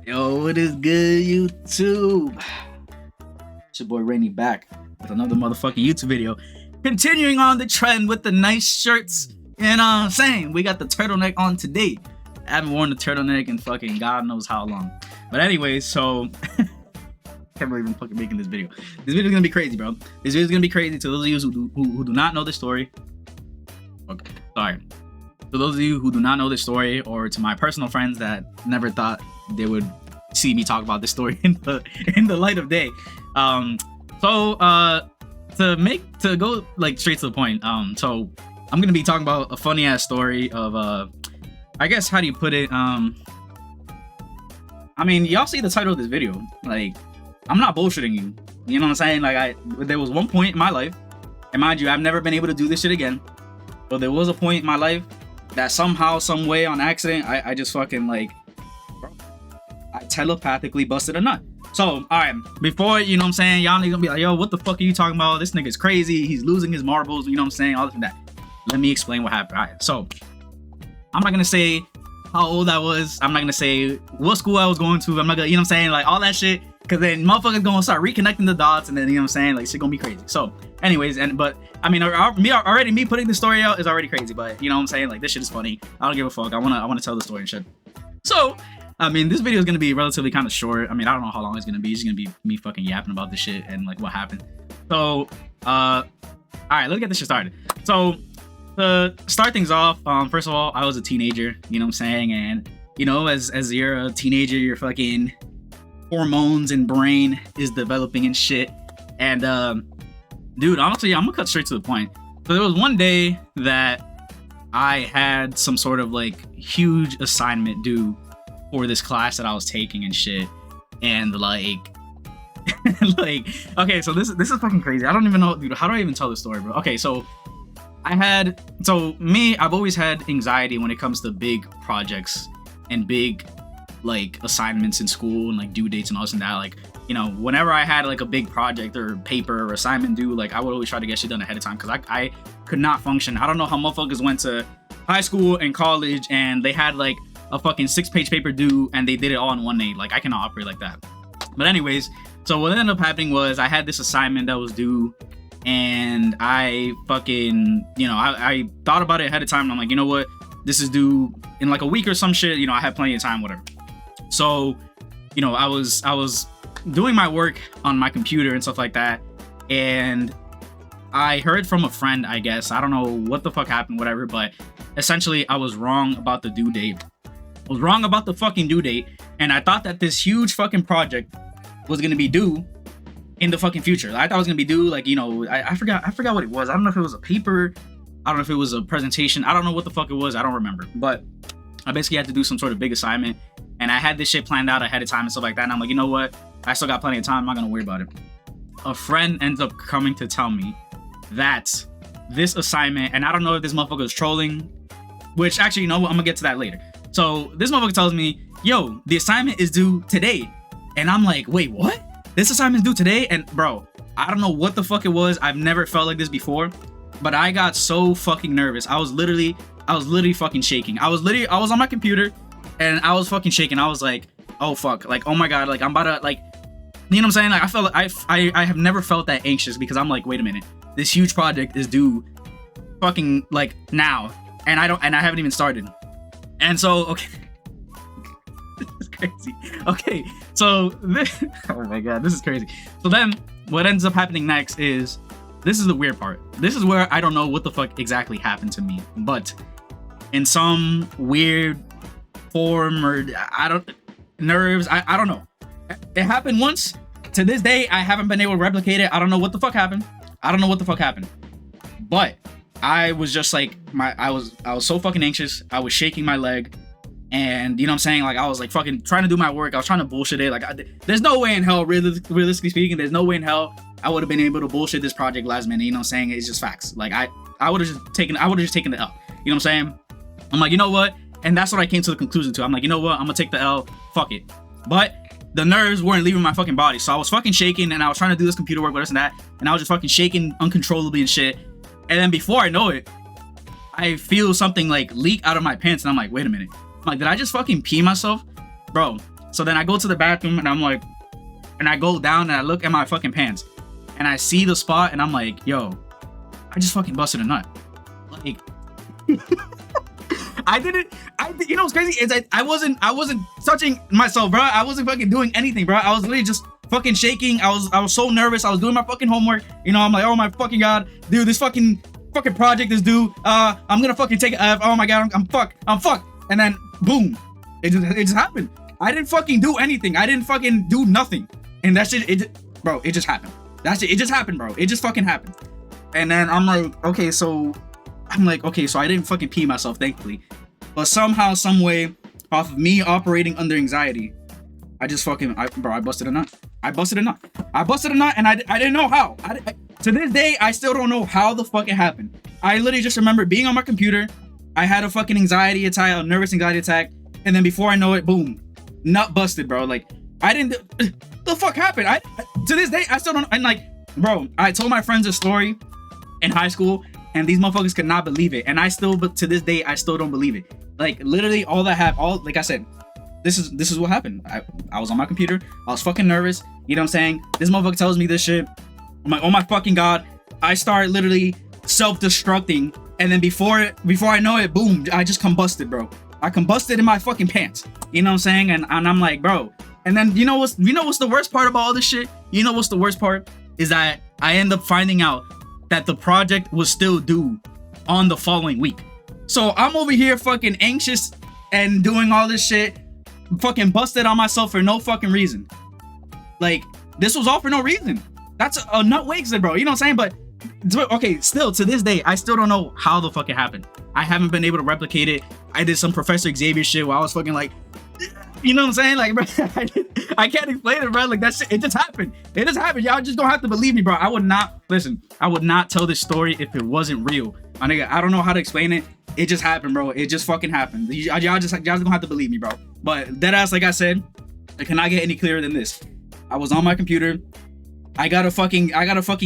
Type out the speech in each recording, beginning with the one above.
Yo, what is good, YouTube? It's your boy Rainy back with another motherfucking YouTube video. Continuing on the trend with the nice shirts. And saying we got the turtleneck on today. I haven't worn the turtleneck in fucking God knows how long. But anyways, so can't believe I'm fucking making this video. This video is gonna be crazy, bro. This video is gonna be crazy to those of you who do not know the story. Okay, sorry. To those of you who do not know this story, or to my personal friends that never thought they would see me talk about this story in the light of day. To go like straight to the point. So I'm gonna be talking about a funny ass story of I guess, how do you put it? I mean, y'all see the title of this video. Like, I'm not bullshitting you. You know what I'm saying? Like, there was one point in my life, and mind you, I've never been able to do this shit again. But there was a point in my life that somehow, some way, on accident, I just fucking like, bro, I telepathically busted a nut. So, alright, before, you know what I'm saying, y'all niggas gonna be like, yo, what the fuck are you talking about? This nigga's crazy, he's losing his marbles, you know what I'm saying, all this and that. Let me explain what happened. Alright, so, I'm not gonna say how old I was, I'm not gonna say what school I was going to, I'm not gonna, you know what I'm saying, like, all that shit, because then motherfuckers gonna start reconnecting the dots, and then, you know what I'm saying, like, shit gonna be crazy. So, anyways, but, I mean, me putting the story out is already crazy, but, you know what I'm saying, like, this shit is funny, I don't give a fuck, I wanna tell the story and shit. So, I mean, this video is gonna be relatively kind of short. I mean, I don't know how long it's gonna be. It's gonna be me fucking yapping about this shit and like what happened. So, all right, let's get this shit started. So, to start things off, first of all, I was a teenager. You know what I'm saying? And you know, as you're a teenager, your fucking hormones and brain is developing and shit. And dude, honestly, I'm gonna cut straight to the point. So there was one day that I had some sort of like huge assignment due for this class that I was taking and shit, and like like, okay, so this is fucking crazy. I don't even know, dude, how do I even tell this story, bro? Okay, so I've always had anxiety when it comes to big projects and big like assignments in school and like due dates and all this and that. Like, you know, whenever I had like a big project or paper or assignment due, like I would always try to get shit done ahead of time, because I could not function. I don't know how motherfuckers went to high school and college and they had like a fucking 6-page paper due and they did it all in one day. Like, I cannot operate like that. But anyways, so what ended up happening was I had this assignment that was due, and I fucking, you know, I thought about it ahead of time, and I'm like, you know what, this is due in like a week or some shit, you know, I have plenty of time, whatever. So, you know, I was doing my work on my computer and stuff like that, and I heard from a friend, I guess, I don't know what the fuck happened, whatever, but essentially I was wrong about the due date. I was wrong about the fucking due date, and I thought that this huge fucking project was gonna be due in the fucking future. I thought it was gonna be due, like, you know, I forgot what it was. I don't know if it was a paper, I don't know if it was a presentation, I don't know what the fuck it was, I don't remember. But I basically had to do some sort of big assignment, and I had this shit planned out ahead of time and stuff like that, and I'm like, you know what, I still got plenty of time, I'm not gonna worry about it. A friend ends up coming to tell me that this assignment, and I don't know if this motherfucker is trolling, which actually, you know what, I'm gonna get to that later. So this motherfucker tells me, yo, the assignment is due today. And I'm like, wait, what? This assignment's due today? And bro, I don't know what the fuck it was. I've never felt like this before, but I got so fucking nervous. I was literally fucking shaking. I was on my computer and I was fucking shaking. I was like, oh fuck, like, oh my God, like I'm about to, like, you know what I'm saying? Like, I felt like I have never felt that anxious, because I'm like, wait a minute, this huge project is due fucking like now, and I haven't even started. And so, okay, this is crazy. Okay, so this, oh my God, this is crazy. So then what ends up happening next is, this is the weird part. This is where I don't know what the fuck exactly happened to me, but in some weird form, or I don't know. It happened once. To this day, I haven't been able to replicate it. I don't know what the fuck happened. But I was just like, I was so fucking anxious. I was shaking my leg, and you know what I'm saying, like I was like fucking trying to do my work. I was trying to bullshit it. Like, there's no way in hell, realistically speaking, there's no way in hell I would have been able to bullshit this project last minute. You know what I'm saying? It's just facts. Like, I would have just taken the L. You know what I'm saying? I'm like, you know what? And that's what I came to the conclusion to. I'm like, you know what? I'm gonna take the L. Fuck it. But the nerves weren't leaving my fucking body, so I was fucking shaking, and I was trying to do this computer work with this and that, and I was just fucking shaking uncontrollably and shit. And then before I know it, I feel something like leak out of my pants, and I'm like, wait a minute. I'm like, did I just fucking pee myself? Bro, So then I go to the bathroom and I'm like, and I go down and I look at my fucking pants and I see the spot and I'm like, yo, I just fucking busted a nut. Like, you know what's crazy is I wasn't touching myself, bro. I wasn't fucking doing anything, bro. I was literally just fucking shaking. I was so nervous. I was doing my fucking homework. You know, I'm like, oh my fucking god, dude, this fucking project is due. I'm gonna fucking take a F. Oh my god, I'm fucked. And then boom, it just happened. I didn't fucking do anything. I didn't fucking do nothing. And that shit, it just happened. That's it. It just happened, bro. It just fucking happened. And then I'm like, okay, so I didn't fucking pee myself, thankfully. But somehow, some way, off of me operating under anxiety, I just fucking, I busted a nut. I busted a nut, and I didn't know how. To this day, I still don't know how the fuck it happened. I literally just remember being on my computer. I had a fucking anxiety attack, a nervous anxiety attack, and then before I know it, boom, nut busted, bro. Like, I didn't. The fuck happened? To this day, I still don't. And like, bro, I told my friends a story in high school, and these motherfuckers could not believe it. And but to this day, I still don't believe it. Like, literally, all that happened. Like I said, this is what happened. I was on my computer. I was fucking nervous. You know what I'm saying? This motherfucker tells me this shit. I'm like, oh my fucking god. I start literally self-destructing, and then before I know it, boom, I just combusted, bro. I combusted in my fucking pants. You know what I'm saying? And I'm like, bro. And then you know what's the worst part about all this shit? You know what's the worst part? Is that I end up finding out that the project was still due on the following week. So I'm over here fucking anxious and doing all this shit, fucking busted on myself for no fucking reason. Like, this was all for no reason. That's a nut wasted, bro. You know what I'm saying? But okay, still to this day, I still don't know how the fuck it happened. I haven't been able to replicate it. I did some Professor Xavier shit where I was fucking like, you know what I'm saying? Like, bro, I can't explain it, bro. Like, that shit, it just happened. It just happened. Y'all just don't have to believe me, bro. I would not tell this story if it wasn't real. My nigga, I don't know how to explain it. It just happened, bro. It just fucking happened. Y'all just don't have to believe me, bro. But deadass, like I said, it cannot get any clearer than this. I was on my computer. I got a fucking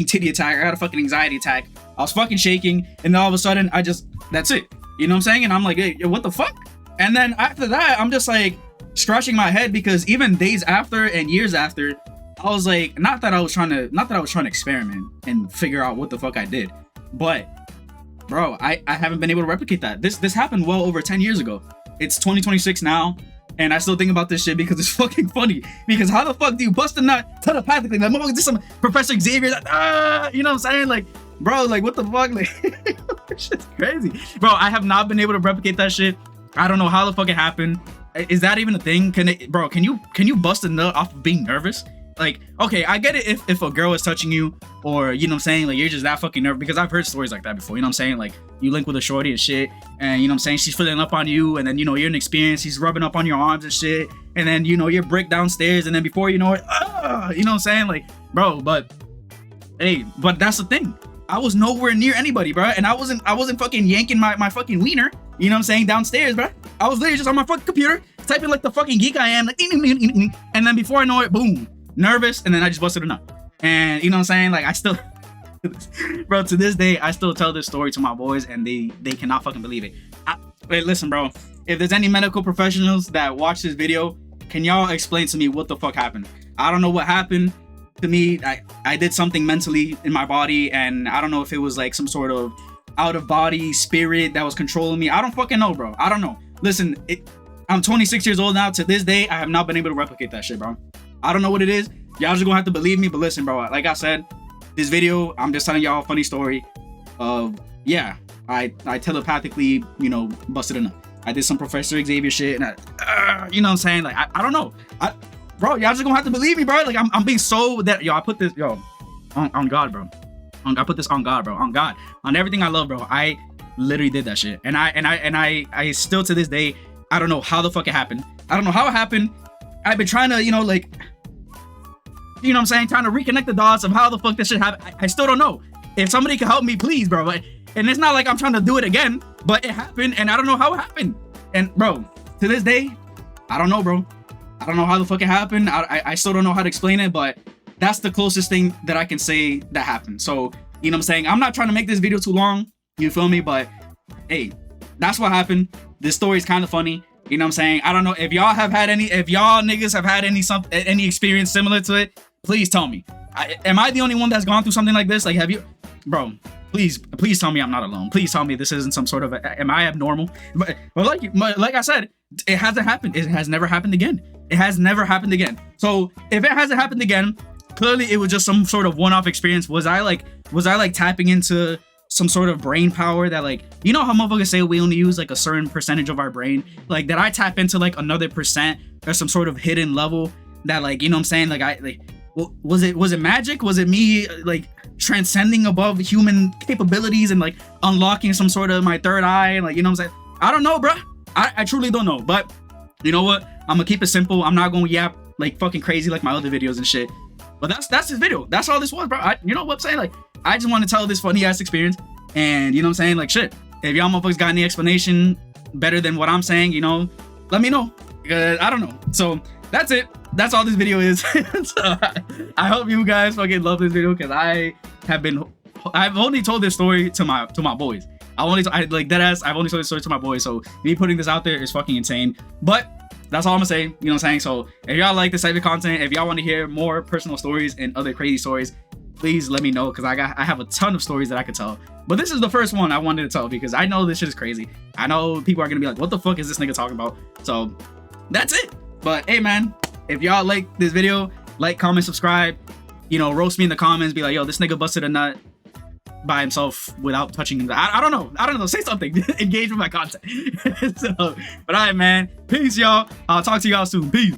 titty attack. I got a fucking anxiety attack. I was fucking shaking, and then all of a sudden, that's it. You know what I'm saying? And I'm like, hey, what the fuck? And then after that, I'm just like scratching my head, because even days after and years after, I was like, not that I was trying to experiment and figure out what the fuck I did, but bro, I haven't been able to replicate that. This happened well over 10 years ago. It's 2026 now, and I still think about this shit because it's fucking funny. Because how the fuck do you bust a nut telepathically? Like, motherfucker, this some Professor Xavier, you know what I'm saying? Like, bro, like, what the fuck? Like, this shit's crazy. Bro, I have not been able to replicate that shit. I don't know how the fuck it happened. Is that even a thing? Can you bust a nut off of being nervous? Like, okay, I get it if a girl is touching you, or, you know what I'm saying, like, you're just that fucking nervous, because I've heard stories like that before, you know what I'm saying, like, you link with a shorty and shit, and, you know what I'm saying, she's filling up on you, and then, you know, you're inexperienced, he's rubbing up on your arms and shit, and then, you know, you're brick downstairs, and then before you know it, you know what I'm saying, like, bro, but that's the thing. I was nowhere near anybody, bro, and I wasn't fucking yanking my fucking wiener, you know what I'm saying, downstairs, bro. I was literally just on my fucking computer, typing like the fucking geek I am, like, and then before I know it, boom, nervous, and then I just busted a nut. And you know what I'm saying, like, I still bro, to this day, I still tell this story to my boys, and they cannot fucking believe it. Wait, listen, bro, if there's any medical professionals that watch this video, can y'all explain to me what the fuck happened? I don't know what happened to me. I did something mentally in my body, and I don't know if it was like some sort of out of body spirit that was controlling me. I don't fucking know, bro. I don't know. Listen, I'm 26 years old now. To this day, I have not been able to replicate that shit, bro. I don't know what it is. Y'all just gonna have to believe me. But listen, bro, like I said, this video, I'm just telling y'all a funny story of, yeah, I telepathically, you know, busted a nut. I did some Professor Xavier shit, and you know what I'm saying? Like, I don't know. Bro, y'all just gonna have to believe me, bro. Like, I'm being so that, I put this, on God, bro. I put this on God, bro. On God. On everything I love, bro. I literally did that shit. And I still to this day, I don't know how the fuck it happened. I don't know how it happened. I've been trying to, you know, like, you know what I'm saying, trying to reconnect the dots of how the fuck this shit happened. I still don't know. If somebody can help me, please, bro. And it's not like I'm trying to do it again, but it happened, and I don't know how it happened. And bro, to this day, I don't know, bro. I don't know how the fuck it happened. I still don't know how to explain it, but that's the closest thing that I can say that happened. So, you know what I'm saying? I'm not trying to make this video too long, you feel me? But hey, that's what happened. This story is kind of funny. You know what I'm saying? I don't know if y'all have had any, if y'all niggas have had any experience similar to it, please tell me. Am I the only one that's gone through something like this? Like, have you, bro? Please tell me I'm not alone. Please tell me this isn't some sort of, am I abnormal? But like I said, it hasn't happened. It has never happened again. It has never happened again. So if it hasn't happened again, clearly it was just some sort of one-off experience. Was I like tapping into some sort of brain power that, like, you know how motherfuckers say we only use like a certain percentage of our brain? Like, that I tap into like another percent or some sort of hidden level that, like, you know what I'm saying? Like, was it magic? Was it me like transcending above human capabilities and like unlocking some sort of my third eye? And, like, you know what I'm saying? I don't know, bro. I truly don't know. But you know what? I'm gonna keep it simple. I'm not gonna yap like fucking crazy like my other videos and shit. But that's this video. That's all this was, bro. You know what I'm saying? Like, I just want to tell this funny ass experience. And you know what I'm saying? Like, shit, if y'all motherfuckers got any explanation better than what I'm saying, you know, let me know. I don't know. So that's it. That's all this video is. So I hope you guys fucking love this video, because I've only told this story to my boys. I've only told this story to my boys. So me putting this out there is fucking insane. But that's all I'm gonna say. You know what I'm saying? So if y'all like this type of content, if y'all want to hear more personal stories and other crazy stories, please let me know, because I have a ton of stories that I could tell. But this is the first one I wanted to tell, because I know this shit is crazy. I know people are gonna be like, what the fuck is this nigga talking about? So that's it. But hey, man, if y'all like this video, like, comment, subscribe, you know, roast me in the comments, be like, yo, this nigga busted a nut by himself without touching. I don't know, say something. Engage with my content. So, but all right, man, peace, y'all. I'll talk to y'all soon. Peace.